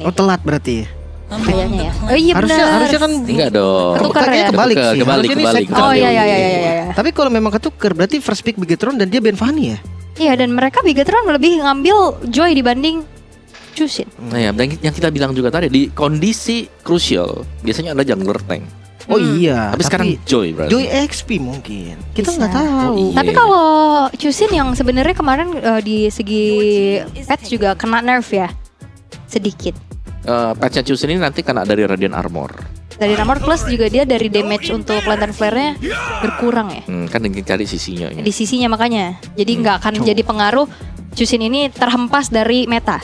Oh telat berarti. Kayaknya ya. Oh iya benar. Harusnya kan Enggak dong. Ketukar kayaknya ya? kebalik sih. Kebalik. Harusnya ini Oh iya. Tapi kalau memang ketukar berarti first pick Bigetron dan dia Ben Fanny ya? Iya, dan mereka Bigetron lebih ngambil Joy dibanding Chusin. Nah ya, dan yang kita bilang juga tadi di kondisi krusial biasanya ada jungler tank. Oh iya. Tapi sekarang Joy berarti. Joy XP mungkin. Kita Bisa. nggak tahu. Oh, iya. Tapi kalau Chusin yang sebenarnya kemarin di segi patch juga kena nerf ya. Sedikit. Patch-nya Chusin ini nanti kena dari Radiant Armor. Dari nomor plus juga dia dari damage untuk lantern flare-nya berkurang ya. Kan ingin cari sisinya. Di sisinya makanya. Jadi nggak akan jadi pengaruh Chusin ini terhempas dari meta.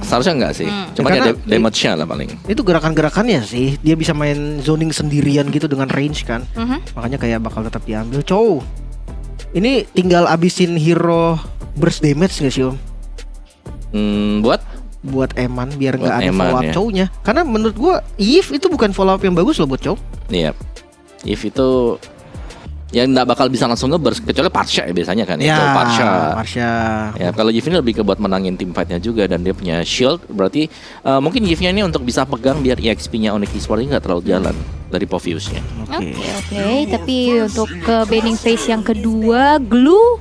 Seharusnya enggak sih. Cuma Karena dia damage-nya lah paling. Itu gerakan-gerakannya sih. Dia bisa main zoning sendirian gitu dengan range kan. Makanya kayak bakal tetap diambil. Cow. Ini tinggal abisin hero burst damage gak sih Om? Buat Eman biar nggak ada Eman, follow up ya. Chow-nya. Karena menurut gua Eve itu bukan follow up yang bagus loh buat Chow. Iya. If itu yang nggak bakal bisa langsung ngeburst kecuali Parsha ya biasanya kan itu Parsha. Ya kalau Yves ini lebih ke buat menangin tim fight-nya juga dan dia punya shield berarti mungkin Yves-nya ini untuk bisa pegang biar EXP-nya Onyx Esports nggak terlalu jalan dari Povius-nya. Oke. Tapi untuk ke banning phase yang kedua, Glue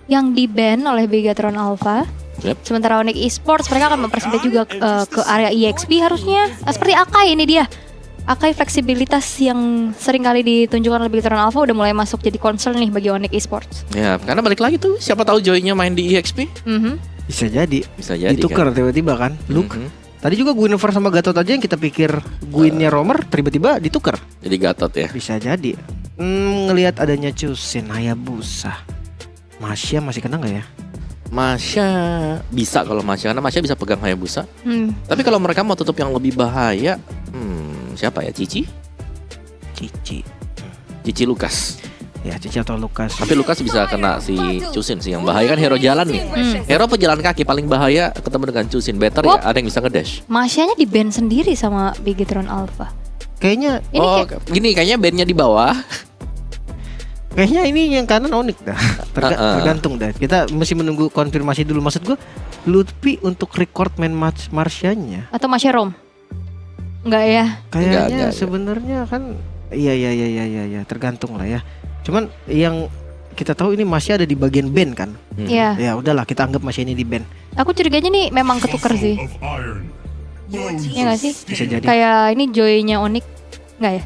yang di-ban oleh Bigetron Alpha. Yep. Sementara Onyx Esports mereka akan mempersempit juga ke area EXP harusnya. Seperti Akai ini dia. Akai fleksibilitas yang sering kali ditunjukkan oleh Bigetron Alpha udah mulai masuk jadi concern nih bagi Onyx Esports. Ya karena balik lagi tuh siapa tahu Joy-nya main di EXP. Bisa jadi. Ditukar kan? tiba-tiba kan. Luke. Tadi juga Guinevere sama Gatot aja yang kita pikir Gwynnya Romer tiba-tiba ditukar. Jadi Gatot ya. Bisa jadi. Ngelihat adanya Chusin, Hayabusa, Masya masih kena nggak ya? Masya bisa kalau Masya karena Masya bisa pegang Hayabusa. Tapi kalau mereka mau tutup yang lebih bahaya, siapa ya? Cici Lukas. Ya Cici atau Lukas. Tapi Lukas bisa kena si Chusin sih yang bahaya kan hero jalan nih. Hero pejalan kaki paling bahaya ketemu dengan Chusin. Better ya ada yang bisa ngedash. Masyanya di-ban sendiri sama Bigetron Alpha. Kayaknya gini kayaknya bandnya di bawah. Kayaknya ini yang kanan Onyx dah. Tergantung dah. Kita masih menunggu konfirmasi dulu. Maksud gua Lutfi untuk record main match Marsyanya. Atau Masya Rom? Enggak ya? Kayaknya sebenarnya kan iya tergantung lah ya. Cuman yang kita tahu ini masih ada di bagian band kan. Iya. Ya udahlah kita anggap masih ini di band. Aku curiganya nih memang ketukar sih. Iya gak sih? Bisa jadi. Kayak ini Joy-nya Onyx. Enggak ya?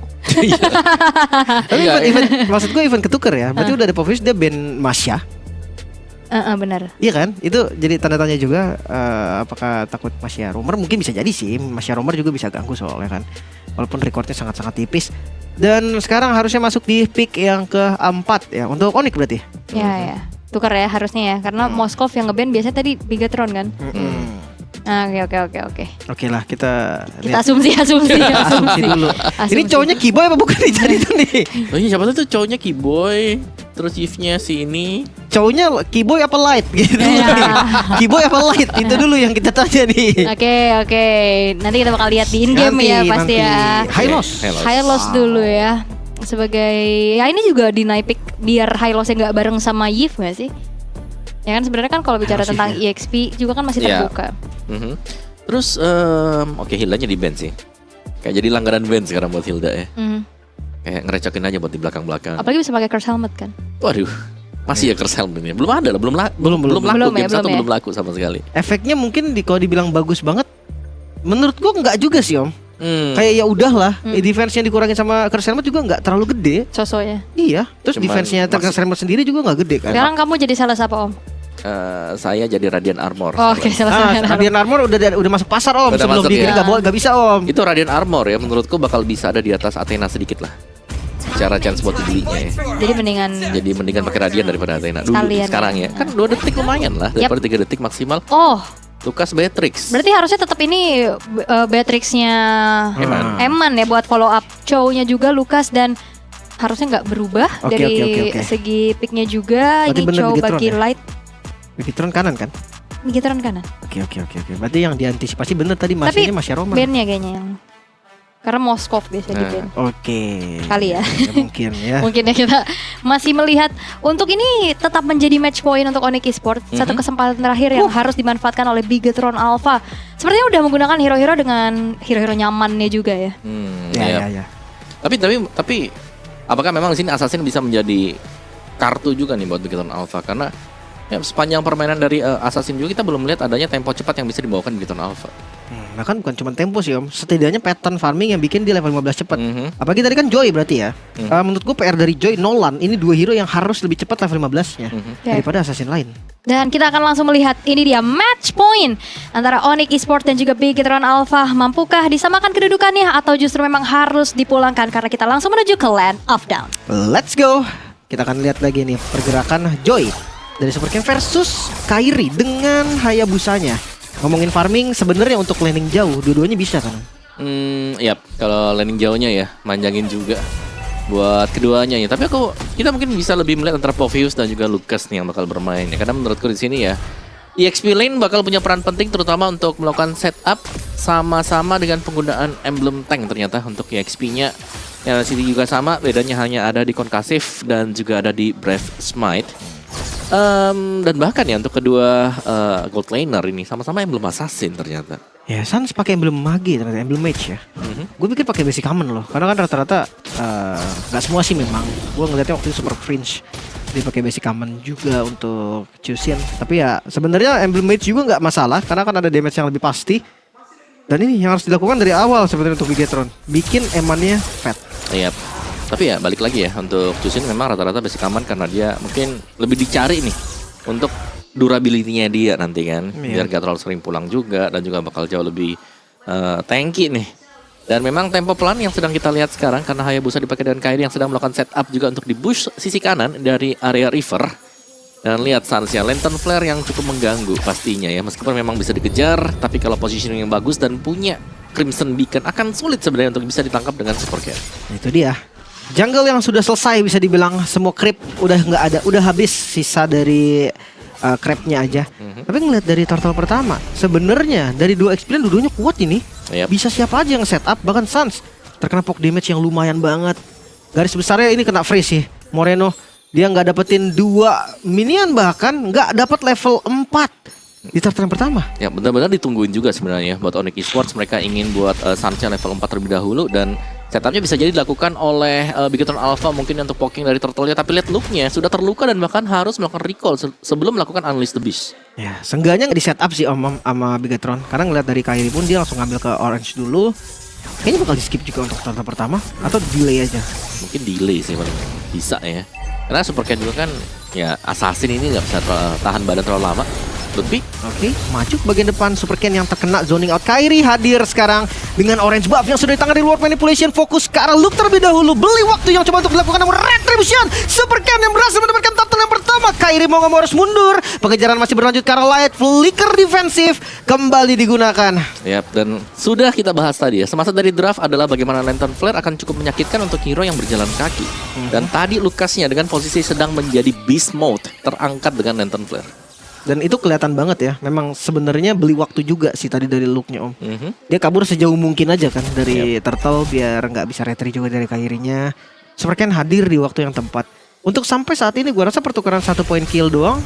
Tapi event maksud gue event ketukar ya. Berarti udah ada Povius dia band Masya. Benar. Iya kan? Itu jadi tanda tanya juga apakah takut Masya Romer mungkin bisa jadi sih. Masya Romer juga bisa ganggu soalnya kan. Walaupun recordnya sangat-sangat tipis. Dan sekarang harusnya masuk di pick yang keempat ya untuk Onyx berarti. Ya. Tukar ya harusnya ya. Karena Moskov yang nge-ban biasanya tadi Bigetron kan. Oke. Oke lah kita asumsi dulu. Ini cowoknya Kiboy apa bukan nih tadi itu nih? Oh iya siapa tuh cowoknya Kiboy. Terus Yves-nya si ini. Cowoknya Kiboy apa Light gitu. Kiboy apa Light itu dulu yang kita tanya nih. Oke. Nanti kita bakal lihat di in-game ya pasti ya. High loss dulu ya. Sebagai ya ini juga di pick biar high loss-nya nggak bareng sama Yves nggak sih? Ya kan sebenarnya kan kalau bicara tentang EXP juga kan masih terbuka. Terus oke Hilda-nya di band sih. Kayak jadi langganan band sekarang buat Hilda ya. Kayak ngerecokin aja buat di belakang-belakang. Apalagi bisa pakai curse helmet kan. Waduh. Masih ya curse helmet ini. Belum ada lah, belum laku game satu belum laku sama sekali. Efeknya mungkin kalau dibilang bagus banget menurut gua enggak juga sih Om. Kayak ya udahlah, defense-nya dikurangin sama curse helmet juga enggak terlalu gede. Sosonya. Iya, terus defense-nya curse helmet sendiri juga enggak gede kan. Sekarang kamu jadi salah siapa Om? Saya jadi Radiant Armor. Oke, Radiant Armor udah masuk pasar Om. Udah sebelum masuk, di nggak bisa Om. Itu Radiant Armor ya menurutku bakal bisa ada di atas Athena sedikit lah. Cara chance buat dibelinya ya. Jadi mendingan pakai Radiant daripada Athena dulu sekarang ya. Kan 2 detik lumayan lah daripada 3 detik maksimal. Lukas Beatrix. Berarti harusnya tetap ini Beatrix-nya Eman ya buat follow up. Chow-nya juga Lukas dan harusnya nggak berubah dari segi pick-nya juga. Berarti ini Chow bagi ya? Light. Bigetron kanan kan? Bigetron kanan. Oke. Berarti yang diantisipasi bener tadi masih Roman. Tapi bandnya kayaknya yang Karena Moskov biasanya di ban. Oke. Kali ya. Mungkin ya. Mungkin ya kita masih melihat untuk ini tetap menjadi match point untuk Onyx Esports. Satu kesempatan terakhir yang harus dimanfaatkan oleh Bigetron Alpha. Sepertinya udah menggunakan hero-hero dengan hero-hero nyamannya juga ya. Ya. Tapi apakah memang di sini Assassin bisa menjadi kartu juga nih buat Bigetron Alpha? Karena ya, sepanjang permainan dari Assassin juga kita belum melihat adanya tempo cepat yang bisa dibawakan Bigetron Alpha. Bahkan bukan cuma tempo sih Om, setidaknya pattern farming yang bikin dia level 15 cepat. Apalagi tadi kan Joy berarti ya. Menurut gue PR dari Joy, Nolan, ini dua hero yang harus lebih cepat level 15-nya daripada assassin lain. Dan kita akan langsung melihat ini dia match point antara Onyx Esports dan juga Bigetron Alpha. Mampukah disamakan kedudukannya atau justru memang harus dipulangkan karena kita langsung menuju ke Land of Dawn. Let's go. Kita akan lihat lagi nih pergerakan Joy dari Supercam versus Kairi dengan Hayabusanya. Ngomongin farming sebenarnya untuk landing jauh dua-duanya bisa kan? Yap, kalau landing jauhnya ya manjangin juga buat keduanya ya. Tapi kita mungkin bisa lebih melihat antara Povius dan juga Lucas nih yang bakal bermain ya. Karena menurutku di sini ya EXP lane bakal punya peran penting terutama untuk melakukan setup sama-sama dengan penggunaan emblem tank ternyata untuk EXP-nya. Ya sini juga sama, bedanya hanya ada di Concussive dan juga ada di Brave Smite. Dan bahkan ya untuk kedua gold laner ini sama-sama emblem assassin ternyata. Ya Sans pakai emblem mage ternyata, emblem mage ya. Gue pikir pakai basic common loh, karena kan rata-rata nggak semua sih memang. Gue ngeliatnya waktu itu super fringe dia pakai basic common juga untuk Chusean. Tapi ya sebenarnya emblem mage juga nggak masalah karena kan ada damage yang lebih pasti. Dan ini yang harus dilakukan dari awal sebenarnya untuk Bigetron, bikin emannya fat. Iya. Tapi ya balik lagi ya untuk Chusean memang rata-rata basic aman karena dia mungkin lebih dicari nih untuk durability-nya dia nanti kan. Biar gak terlalu sering pulang juga dan juga bakal jauh lebih tanky nih. Dan memang tempo pelan yang sedang kita lihat sekarang karena Hayabusa dipakai dengan Kairi yang sedang melakukan setup juga untuk di-push sisi kanan dari area river. Dan lihat Sansnya, Lantern Flare yang cukup mengganggu pastinya ya. Meskipun memang bisa dikejar, tapi kalau positioning yang bagus dan punya Crimson Beacon akan sulit sebenarnya untuk bisa ditangkap dengan Super Cat. Itu dia. Jungle yang sudah selesai bisa dibilang semua creep udah nggak ada, udah habis sisa dari creepnya aja. Tapi ngeliat dari turtle pertama, sebenarnya dari dua experience dua-duanya kuat ini. Bisa siapa aja yang setup, bahkan Sans terkena poke damage yang lumayan banget. Garis besarnya ini kena freeze sih. Moreno dia nggak dapetin 2 minion bahkan nggak dapat level 4 di turtle yang pertama. Ya benar-benar ditungguin juga sebenarnya buat Onyx Esports, mereka ingin buat Sansnya level 4 terlebih dahulu dan setupnya bisa jadi dilakukan oleh Bigetron Alpha mungkin untuk poking dari turtle-nya. Tapi lihat look-nya sudah terluka dan bahkan harus melakukan recall sebelum melakukan Unleash the Beast. Ya, seenggaknya nggak di setup sih sama Bigetron. Karena ngeliat dari Kairi pun dia langsung ngambil ke orange dulu. Kayaknya bakal di skip juga untuk turtle pertama atau delay aja. Mungkin delay sih paling bisa ya. Karena Super Cat juga kan ya assassin ini nggak bisa tahan badan terlalu lama. Lebih. Oke, maju ke bagian depan Super Ken yang terkena zoning out. Kairi hadir sekarang dengan orange buff yang sudah di tangan dari World Manipulation. Fokus ke arah Luke terlebih dahulu. Beli waktu yang coba untuk dilakukan namun Retribution. Super Ken yang berhasil mendapatkan turtle yang pertama. Kairi mau nggak mau harus mundur. Pengejaran masih berlanjut ke arah Light. Flicker defensif kembali digunakan. Yap, dan sudah kita bahas tadi ya. Semasa dari draft adalah bagaimana Lantern Flare akan cukup menyakitkan untuk hero yang berjalan kaki. Dan tadi Lucasnya dengan posisi sedang menjadi beast mode terangkat dengan Lantern Flare. Dan itu kelihatan banget ya. Memang sebenarnya beli waktu juga sih tadi dari look-nya Om. Dia kabur sejauh mungkin aja kan dari turtle biar nggak bisa retry juga dari Kairinya. Super Ken hadir di waktu yang tepat. Untuk sampai saat ini gua rasa pertukaran 1 point kill doang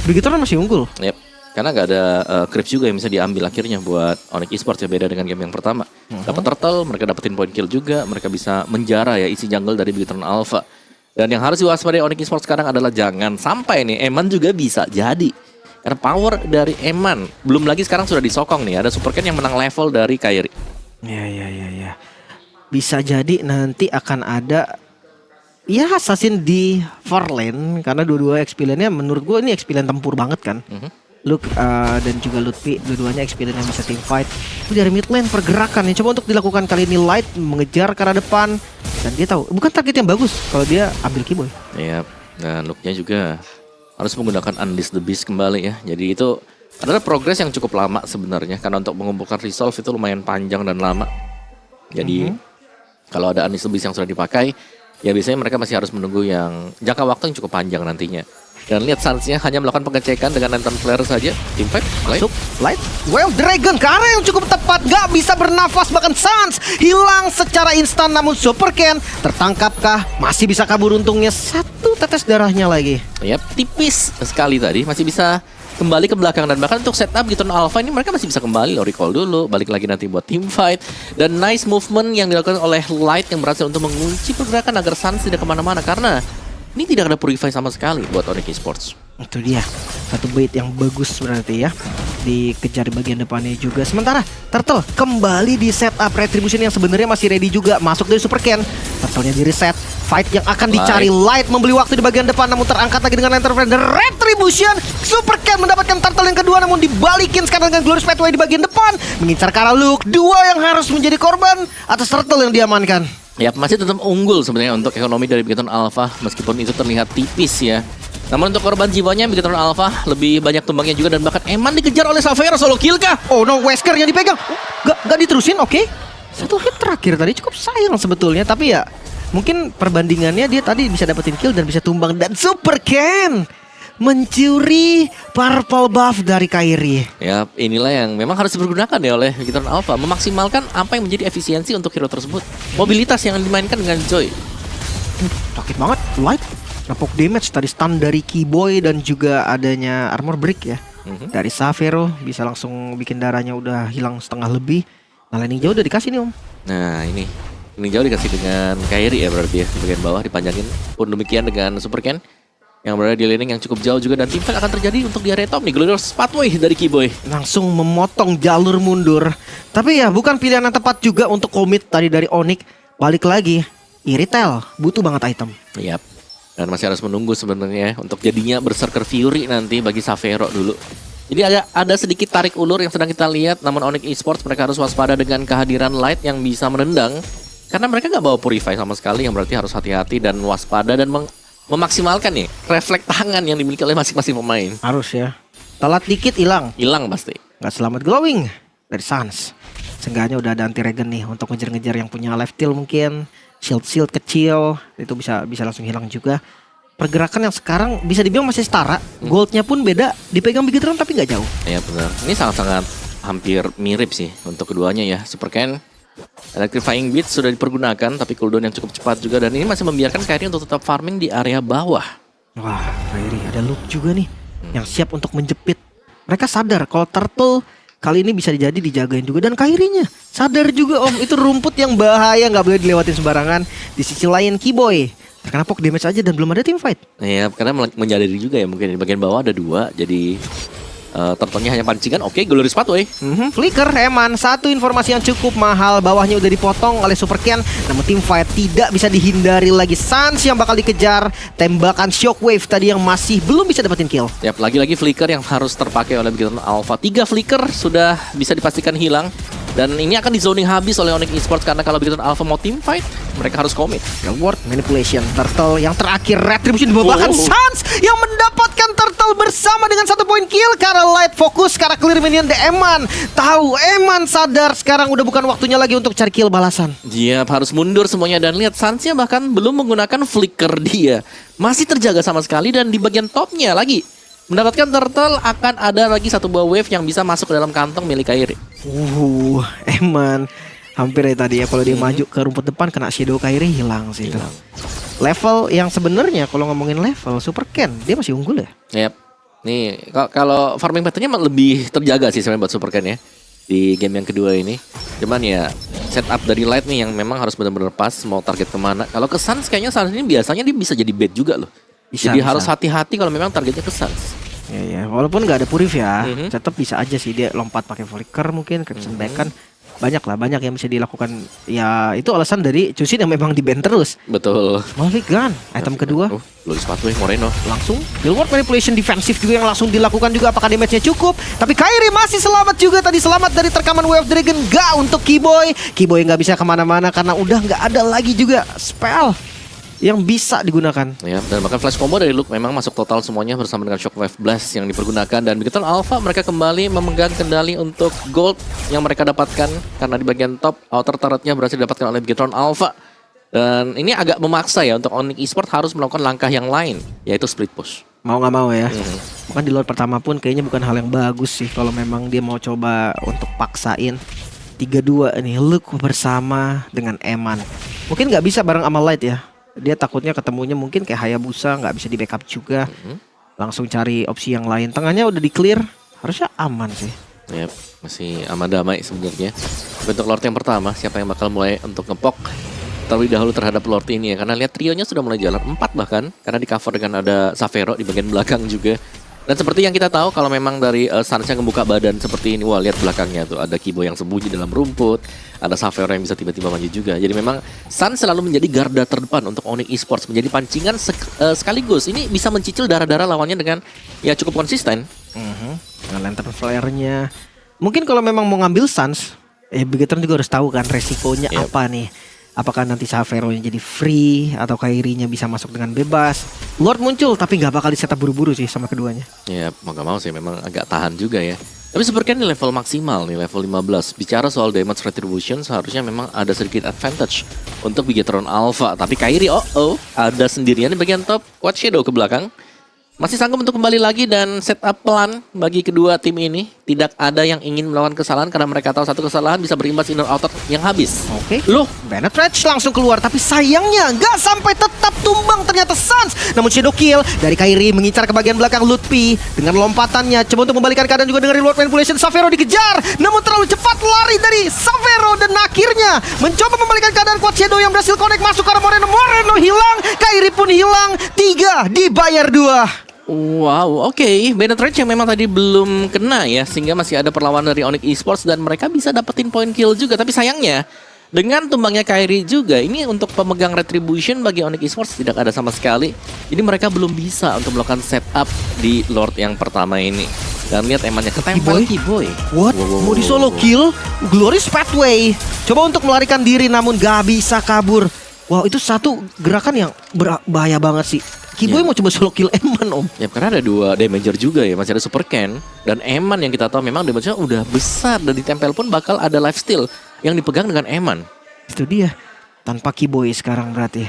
Bigetron masih unggul. Yep. Karena nggak ada creeps juga yang bisa diambil akhirnya buat Onyx Esports ya, beda dengan game yang pertama. Dapat turtle, mereka dapetin point kill juga, mereka bisa menjara ya isi jungle dari Bigetron Alpha. Dan yang harus diwaspadai Onyx Esports sekarang adalah jangan sampai nih Eman juga bisa jadi. Karena power dari Eman belum lagi sekarang sudah disokong nih. Ada Super Ken yang menang level dari Kairi. Ya. Bisa jadi nanti akan ada ya assassin di far lane. Karena dua-dua experience-nya menurut gue ini experience tempur banget kan. Luke dan juga Lutfi dua-duanya experience yang bisa team fight. Itu dari mid lane pergerakan yang coba untuk dilakukan kali ini Light mengejar ke arah depan. Dan dia tahu bukan target yang bagus kalau dia ambil Keyboy. Iya, dan Luke-nya juga harus menggunakan Unleash the Beast kembali ya. Jadi itu adalah progres yang cukup lama sebenarnya. Karena untuk mengumpulkan resolve itu lumayan panjang dan lama. Jadi kalau ada Unleash the Beast yang sudah dipakai, ya biasanya mereka masih harus menunggu yang jangka waktu yang cukup panjang nantinya. Dan lihat Sansnya hanya melakukan pengecekan dengan Lantern Flare saja. Impact, masuk, Light, Well Dragon ke arah yang cukup tepat. Gak tidak bisa bernafas, bahkan Sans hilang secara instan. Namun Super Ken tertangkapkah? Masih bisa kabur untungnya, satu tetes darahnya lagi. Yap, tipis sekali tadi, masih bisa kembali ke belakang. Dan bahkan untuk setup gitu Alpha ini mereka masih bisa kembali loh, recall dulu, balik lagi nanti buat team fight. Dan nice movement yang dilakukan oleh Light yang berhasil untuk mengunci pergerakan agar Sans tidak kemana-mana, karena ini tidak ada purify sama sekali buat Onyx Esports. Itu dia, satu bait yang bagus berarti ya. Dikejar di bagian depannya juga. Sementara Turtle kembali di setup Retribution yang sebenarnya masih ready juga. Masuk dari Super Ken, Turtle-nya di reset. Fight yang akan dicari Light membeli waktu di bagian depan, namun terangkat lagi dengan Lantern Flare. Retribution, Super Ken mendapatkan Turtle yang kedua, namun dibalikin sekarang dengan Glorious Pathway di bagian depan. Mengincar ke arah Luke, dua yang harus menjadi korban atas Turtle yang diamankan. Ya, masih tetap unggul sebenarnya untuk ekonomi dari Bigetron Alpha, meskipun itu terlihat tipis ya. Namun untuk korban jiwanya Bigetron Alpha lebih banyak tumbangnya juga, dan bahkan Eman dikejar oleh Xavier. Solo kill kah? Oh no, Wesker yang dipegang. Gak diterusin, oke. Satu hit terakhir tadi cukup sayang sebetulnya, tapi ya mungkin perbandingannya dia tadi bisa dapetin kill dan bisa tumbang. Dan Super Ken mencuri purple buff dari Kairi. Ya, inilah yang memang harus dipergunakan ya oleh Bigetron Alpha, memaksimalkan apa yang menjadi efisiensi untuk hero tersebut. Mobilitas yang dimainkan dengan Joy. Sakit banget, Light. Nepok damage tadi, stun dari Keyboy dan juga adanya armor break ya. Dari Xavero bisa langsung bikin darahnya udah hilang setengah lebih. Nah, landing jauh udah dikasih nih Om. Nah, ini jauh dikasih dengan Kairi ya berarti ya, di bagian bawah dipanjangin. Pun demikian dengan Super Ken yang berada di laning yang cukup jauh juga, dan tim fight akan terjadi untuk di area top nih. Glorious Pathway dari Keyboy langsung memotong jalur mundur. Tapi ya bukan pilihan yang tepat juga untuk komit tadi dari Onyx. Balik lagi, Iritel butuh banget item. Yap. Dan masih harus menunggu sebenarnya untuk jadinya Berserker Fury nanti bagi Xavier dulu. Jadi ada sedikit tarik ulur yang sedang kita lihat. Namun Onyx Esports mereka harus waspada dengan kehadiran Light yang bisa menendang, karena mereka nggak bawa Purify sama sekali, yang berarti harus hati-hati dan waspada dan memaksimalkan nih refleks tangan yang dimiliki oleh masing-masing pemain. Harus ya. Telat dikit hilang Pasti. Nggak selamat glowing dari Sans. Seenggaknya udah ada anti regen nih untuk ngejar-ngejar yang punya lifesteal mungkin. Shield kecil itu bisa langsung hilang juga. Pergerakan yang sekarang bisa dibilang masih setara. Goldnya pun beda, dipegang Bigetron tapi nggak jauh. Ya benar. Ini sangat-sangat hampir mirip sih untuk keduanya ya. Super Ken Electrifying Beat sudah dipergunakan, tapi cooldown yang cukup cepat juga, dan ini masih membiarkan Kairi untuk tetap farming di area bawah. Wah, Kairi ada Luke juga nih yang siap untuk menjepit. Mereka sadar kalau Turtle kali ini bisa dijagain juga, dan Kairinya sadar juga Om, itu rumput yang bahaya, nggak boleh dilewatin sembarangan. Di sisi lain Keyboy terkena poke damage aja dan belum ada team fight. Iya, karena menyadari juga ya mungkin di bagian bawah ada dua, jadi Turtle-nya hanya pancingan. Oke, Glorious Pathway. Flicker Eman, satu informasi yang cukup mahal, bawahnya udah dipotong oleh Super Ken. Namun team fight tidak bisa dihindari lagi. Sans yang bakal dikejar, tembakan Shockwave tadi yang masih belum bisa dapetin kill. Yap, lagi-lagi flicker yang harus terpakai oleh Bigetron Alpha. 3 flicker sudah bisa dipastikan hilang. Dan ini akan di zoning habis oleh Onyx Esports, karena kalau Bigetron Alpha mau team fight, mereka harus commit. Reward manipulation Turtle yang terakhir, Retribution bahkan Sans yang mendapatkan Turtle bersama dengan 1 poin kill. Karena Light fokus ke arah clear minion de Eman. Tahu Eman sadar sekarang udah bukan waktunya lagi untuk cari kill balasan. Iya, harus mundur semuanya, dan lihat Sansnya bahkan belum menggunakan flicker dia. Masih terjaga sama sekali, dan di bagian topnya lagi mendapatkan Turtle akan ada lagi 1 buah wave yang bisa masuk ke dalam kantong milik Kairi. Eman hampir ya tadi ya, kalau dia maju ke rumput depan kena Shadow Kairi hilang sih itu. Level yang sebenarnya kalau ngomongin level Super Ken dia masih unggul ya. Yap. Nih kalau farming patternnya lebih terjaga sih sebenarnya buat Super Ken ya di game yang kedua ini. Cuman ya setup dari Light nih yang memang harus benar-benar pas mau target kemana. Kalau ke Sans kayaknya Sans ini biasanya dia bisa jadi bait juga loh. Jadi harus hati-hati kalau memang targetnya ke Sans. Ya, walaupun nggak ada Purif ya, tetap bisa aja sih dia lompat pakai flicker mungkin, Crimson Beacon. Banyak yang bisa dilakukan. Ya itu alasan dari Chusin yang memang di ban terus. Betul. Mulligan item kedua. Glorious Pathway Moreno. Langsung Reward manipulation defensif juga yang langsung dilakukan juga. Apakah damage-nya cukup? Tapi Kairi masih selamat juga tadi, selamat dari terkaman Wave Dragon. Gak untuk Keyboy. Keyboy nggak bisa kemana-mana karena udah nggak ada lagi juga spell yang bisa digunakan. Ya, dan bahkan flash combo dari Luke memang masuk total semuanya bersama dengan Shockwave Blast yang dipergunakan, dan Bigetron Alpha mereka kembali memegang kendali untuk gold yang mereka dapatkan karena di bagian top outer turretnya berhasil didapatkan oleh Bigetron Alpha. Dan ini agak memaksa ya untuk Onyx Esports harus melakukan langkah yang lain, yaitu split push. Mau nggak mau ya. Bahkan di Lord pertama pun kayaknya bukan hal yang bagus sih kalau memang dia mau coba untuk paksain. 3-2 nih, Luke bersama dengan Eman. Mungkin nggak bisa bareng sama Light ya. Dia takutnya ketemunya mungkin kayak Hayabusa, nggak bisa di backup juga. Langsung cari opsi yang lain. Tengahnya udah di clear, harusnya aman sih. Yep, masih aman damai sebenarnya. Untuk Lord yang pertama, siapa yang bakal mulai untuk ngepok terlebih dahulu terhadap Lord ini ya. Karena lihat trionya sudah mulai jalan 4 bahkan. Karena di cover dengan ada Savero di bagian belakang juga. Dan seperti yang kita tahu kalau memang dari Sans yang membuka badan seperti ini, wah lihat belakangnya tuh ada Kibo yang sembunyi dalam rumput, ada Savero yang bisa tiba-tiba maju juga. Jadi memang Sans selalu menjadi garda terdepan untuk Onyx Esports, menjadi pancingan sekaligus. Ini bisa mencicil darah-darah lawannya dengan ya cukup konsisten. Dengan lantern flare-nya. Mungkin kalau memang mau ngambil Sans, Bigetron juga harus tahu kan resikonya apa nih. Apakah nanti Savero-nya jadi free atau Kairi-nya bisa masuk dengan bebas. Lord muncul tapi nggak bakal di-setup buru-buru sih sama keduanya. Ya mau gak mau sih memang agak tahan juga ya. Tapi sebenarnya ini level maksimal nih, level 15. Bicara soal damage retribution seharusnya memang ada sedikit advantage untuk Bigetron Alpha. Tapi Kairi ada sendirian di bagian top. Quad Shadow ke belakang. Masih sanggup untuk kembali lagi dan setup pelan bagi kedua tim ini. Tidak ada yang ingin melawan kesalahan karena mereka tahu satu kesalahan bisa berimbas inner outer yang habis. Oke. Loh, Bennett Rage langsung keluar tapi sayangnya nggak sampai tetap tumbang ternyata Sans. Namun shadow kill dari Kairi mengincar ke bagian belakang Lutfi dengan lompatannya coba untuk membalikan keadaan juga dengan reward manipulation. Savero dikejar namun terlalu cepat lari dari Savero dan akhirnya mencoba membalikan keadaan Quad Shadow yang berhasil connect masuk ke arah Moreno hilang, Kairi pun hilang. 3 dibayar 2. Wow, oke. Bennett Rage yang memang tadi belum kena ya, sehingga masih ada perlawanan dari Onyx Esports dan mereka bisa dapetin point kill juga. Tapi sayangnya dengan tumbangnya Kairi juga, ini untuk pemegang retribution bagi Onyx Esports tidak ada sama sekali. Jadi mereka belum bisa untuk melakukan setup di Lord yang pertama ini. Dan lihat emannya ketempel Kiboy. What? Mau di solo kill? Glorious Pathway. Coba untuk melarikan diri namun gak bisa kabur. Wow, itu satu gerakan yang berbahaya banget sih. Kiboy mau coba solo kill Eman om. Ya karena ada 2 damager juga ya, masih ada Super Ken dan Eman yang kita tahu memang damage-nya udah besar dan ditempel pun bakal ada lifesteal yang dipegang dengan Eman. Itu dia. Tanpa Kiboy sekarang berarti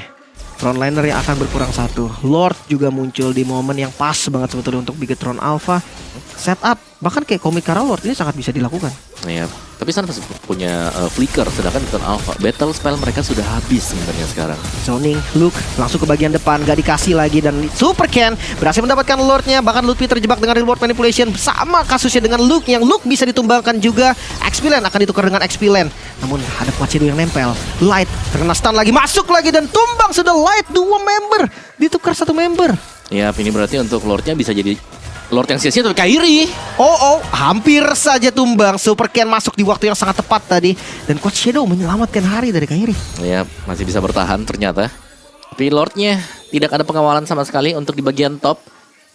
frontliner yang akan berkurang 1. Lord juga muncul di momen yang pas banget sebetulnya untuk Bigetron Alpha. Setup bahkan kayak Komik Kara Lord ini sangat bisa dilakukan. Ya, tapi Sans punya flicker sedangkan Bigetron Alpha battle spell mereka sudah habis sebenarnya sekarang. Zoning, Luke langsung ke bagian depan, gak dikasih lagi dan Super Ken berhasil mendapatkan Lordnya. Bahkan Lutfi terjebak dengan reward manipulation. Sama kasusnya dengan Luke yang Luke bisa ditumbangkan juga. XP Land akan ditukar dengan XP Land. Namun ada Quad Shadow yang nempel. Light terkena stun lagi, masuk lagi dan tumbang sudah Light. 2 member ditukar 1 member. Ya, ini berarti untuk Lordnya bisa jadi Lord yang sia-sia tapi Kairi. Hampir saja tumbang. Super Ken masuk di waktu yang sangat tepat tadi. Dan Quad Shadow menyelamatkan hari dari Kairi. Ya, masih bisa bertahan ternyata. Tapi Lordnya tidak ada pengawalan sama sekali untuk di bagian top.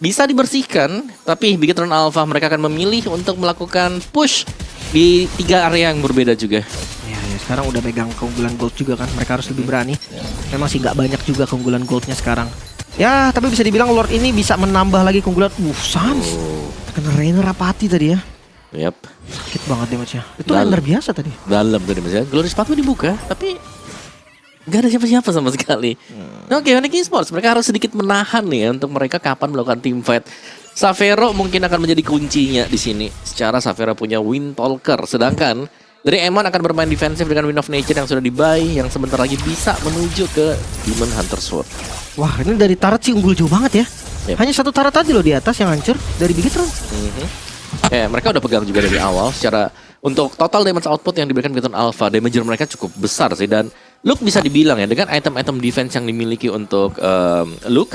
Bisa dibersihkan, tapi Bigetron Alpha mereka akan memilih untuk melakukan push di 3 area yang berbeda juga. Ya, sekarang udah pegang keunggulan gold juga kan. Mereka harus lebih berani. Memang sih gak banyak juga keunggulan goldnya sekarang. Ya, tapi bisa dibilang Lord ini bisa menambah lagi keunggulan. Sans. Kena Rainer Rapati tadi ya. Yap. Sakit banget damage-nya. Itu Rainer biasa tadi. Dalam tadi misalnya. Glorious Pathway dibuka, tapi gak ada siapa-siapa sama sekali. Oke, Onyx Esports mereka harus sedikit menahan nih ya untuk mereka kapan melakukan team fight. Savero mungkin akan menjadi kuncinya di sini. Secara Savero punya Windtalker, sedangkan dari Eman akan bermain defensif dengan Wind of Nature yang sudah dibuy, yang sebentar lagi bisa menuju ke Demon Hunter Sword. Wah, ini dari turret sih unggul jauh banget ya. Yep. Hanya 1 turret aja loh di atas yang hancur dari Bigetron. Mereka udah pegang juga dari awal. Secara untuk total damage output yang diberikan Bigetron Alpha, damager mereka cukup besar sih. Dan Luke bisa dibilang ya, dengan item-item defense yang dimiliki untuk Luke,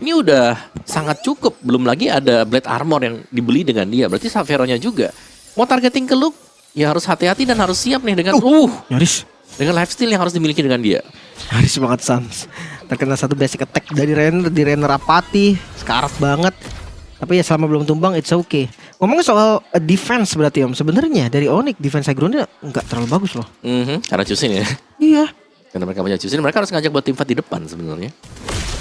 ini udah sangat cukup. Belum lagi ada Blade Armor yang dibeli dengan dia. Berarti Savero-nya juga mau targeting ke Luke, ya harus hati-hati dan harus siap nih dengan nyaris. Dengan lifesteal yang harus dimiliki dengan dia. Nyaris banget Sans. Terkena 1 basic attack dari Rainer, di Rainer Apati, sekarat banget. Tapi ya selama belum tumbang it's okay. Ngomongin soal defense berarti om, sebenarnya dari Onyx defense aggro-nya nggak terlalu bagus loh. Karena Chusin ya. Iya. Karena mereka punya Chusin, mereka harus ngajak buat tim fight di depan sebenarnya.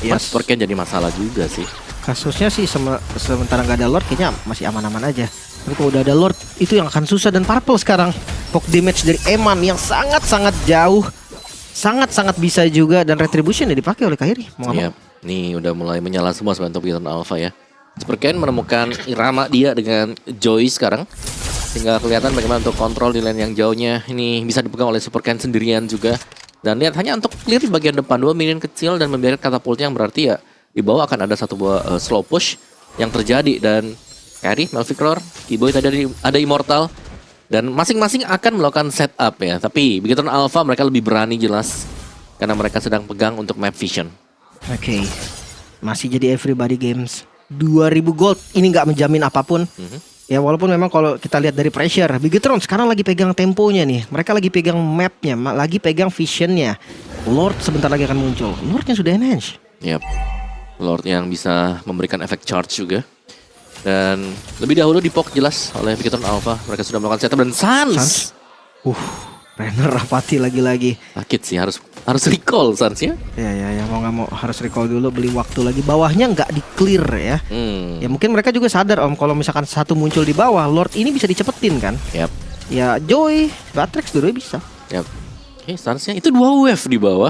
Yes. Perken jadi masalah juga sih. Kasusnya sih sementara nggak ada Lord kayaknya masih aman-aman aja. Tapi kalau udah ada Lord itu yang akan susah. Dan Purple sekarang poke damage dari Eman yang sangat-sangat jauh, sangat-sangat bisa juga. Dan retribution yang dipakai oleh Kairi. Iya, nih udah mulai menyala semua sebenarnya untuk Bigetron Alpha ya. Superken menemukan irama dia dengan Joy sekarang. Tinggal kelihatan bagaimana untuk kontrol di lane yang jauhnya. Ini bisa dipegang oleh Super Ken sendirian juga. Dan lihat hanya untuk clear di bagian depan 2 minion kecil dan membiarkan katapultnya, yang berarti ya di bawah akan ada satu buah slow push yang terjadi. Dan carry, Malvictor, Kiboy tadi ada Immortal. Dan masing-masing akan melakukan setup ya. Tapi begitu Alpha mereka lebih berani jelas. Karena mereka sedang pegang untuk map vision. Oke. Masih jadi everybody games. 2000 gold ini nggak menjamin apapun. Ya walaupun memang kalau kita lihat dari pressure, Bigetron sekarang lagi pegang temponya nih. Mereka lagi pegang mapnya, lagi pegang visionnya. Lord sebentar lagi akan muncul. Lordnya sudah enhance. Yap. Lord yang bisa memberikan efek charge juga. Dan lebih dahulu dipok jelas oleh Bigetron Alpha. Mereka sudah melakukan setup dan Sans. Renner Rapati lagi-lagi. Sakit sih, harus recall Sans ya. Ya mau nggak mau harus recall dulu, beli waktu lagi. Bawahnya nggak di clear ya. Ya mungkin mereka juga sadar Om, kalau misalkan satu muncul di bawah, Lord ini bisa dicepetin kan. Yap. Ya Joy, Batrix dulu bisa. Yap. Oke, Sansnya itu 2 wave di bawah.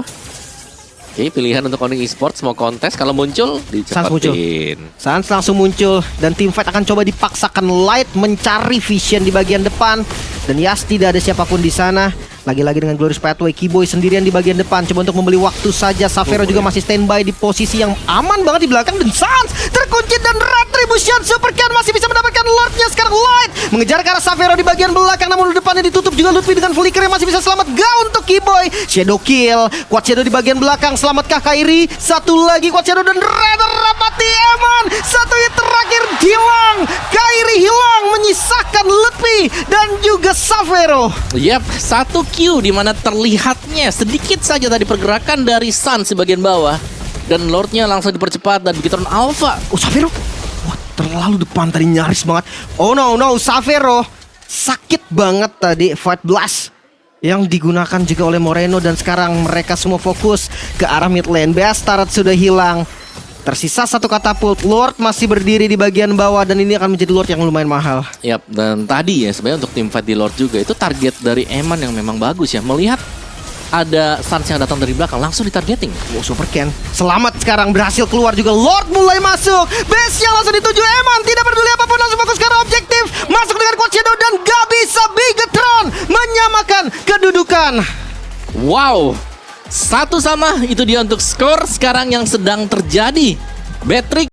Oke, pilihan untuk Onyx Esports mau kontes, kalau muncul dicepetin. Sans langsung muncul dan Teamfight akan coba dipaksakan Light mencari vision di bagian depan. Dan Yas tidak ada siapapun di sana. Lagi-lagi dengan Glorious Pathway, Kiboy sendirian di bagian depan, coba untuk membeli waktu saja. Savero juga masih standby di posisi yang aman banget di belakang. Dan Sans terkunci dan Retribution Super Ken masih bisa mendapatkan Lordnya. Sekarang Light mengejar ke arah Savero di bagian belakang, namun di depannya ditutup juga Lutfi dengan Flicker yang masih bisa selamat. Gak untuk Kiboy. Shadow kill, Quad Shadow di bagian belakang. Selamatkah Kairi? Satu lagi Quad Shadow dan Renner Rapati Eman. Satu hit terakhir hilang. Kairi hilang, menyisakan Lutfi dan juga Savero. Yap, 1 Q di mana terlihatnya sedikit saja tadi pergerakan dari Sans di bagian bawah. Dan Lordnya langsung dipercepat dan Bigetron Alpha. Oh Savero, wah terlalu depan tadi, nyaris banget. Oh no, Savero sakit banget tadi Fight Blast yang digunakan juga oleh Moreno. Dan sekarang mereka semua fokus ke arah mid lane. Bastard sudah hilang. Tersisa satu katapult. Lord masih berdiri di bagian bawah dan ini akan menjadi Lord yang lumayan mahal. Yap, dan tadi ya sebenarnya untuk tim fight di Lord juga itu target dari Eman yang memang bagus ya. Melihat ada Sans yang datang dari belakang, langsung ditargeting. Oh, Super Ken selamat sekarang, berhasil keluar juga. Lord mulai masuk. Base yang langsung dituju Eman, tidak peduli apapun, langsung fokus ke arah objektif. Masuk dengan Quad Shadow dan gak bisa. Bigetron menyamakan kedudukan. Wow, 1-1 itu dia untuk skor sekarang yang sedang terjadi. Batrick